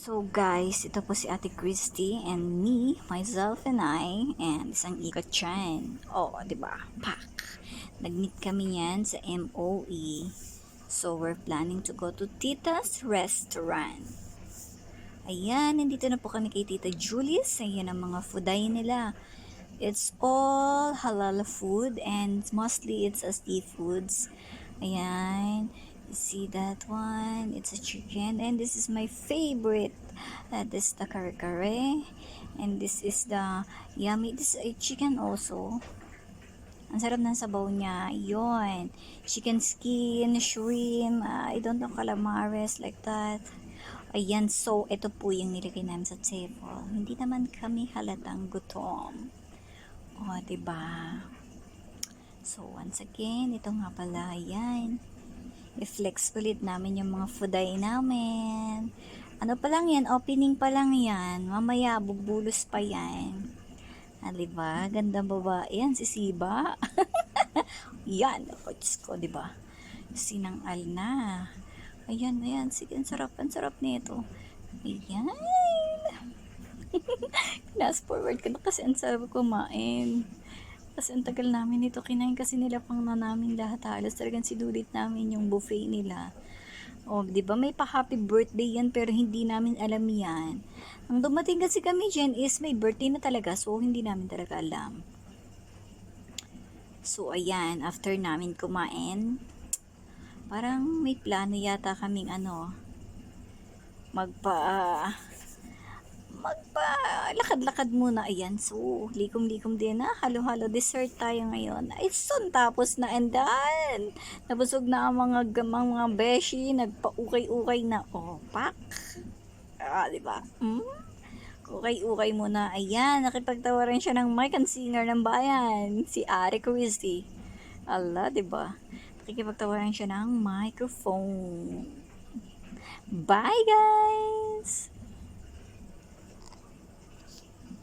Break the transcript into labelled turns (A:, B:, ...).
A: So guys, ito po si Ate Christy and me, myself and I, and isang ikot dyan. Oh, di ba? Pak! Nag-meet kami yan sa MOE. So we're planning to go to Tita's Restaurant. Ayan, nandito na po kami kay Tita Julius. Ayan ang mga fooday nila. It's all halal food and mostly it's a seafoods. Ayan. You see that one? It's a chicken and this is my favorite. This is the kare-kare and this is the yummy. This is a chicken also. Ang sarap ng sabaw niya. Yon. Chicken skin, shrimp, I don't know, calamares like that. Ayan, so ito po yung nilagay namin sa table. Hindi naman kami halatang gutom. O, diba? So, once again, ito nga pala, yan. I-flex ulit namin yung mga fooday namin. Ano pa lang yan? Opening pa lang yan. Mamaya, bubulos pa yan. Ah, diba? Gandang babae yan, si Siba. Yan, ako, Diyos ko, diba? Sinangal na. Ayan, ayan. Sige, ang sarap nito. Ayan. Fast forward ka na kasi ang sarap kumain. Kasi ang tagal namin ito kinain kasi nila pang na namin lahat halos talagang sinulit namin yung buffet nila. O, di ba may pa happy birthday yan pero hindi namin alam yan. Ang dumating kasi kami dyan is may birthday na talaga so hindi namin talaga alam. So, ayan, after namin kumain, parang may plano yata kaming magpa-lakad-lakad muna. Ayan, so, likom-likom din na. Halo-halo dessert tayo ngayon. Ay, son, tapos na and done. Nabusog na ang mga beshi. Nagpa-ukay-ukay na. Oh, pak. Ah, diba? Ukay-ukay muna. Ayan, nakipagtawaran siya ng mic and singer ng bayan. Si Ate Christy. Allah, diba? Nakikipagtawaran siya ng microphone. Bye, guys!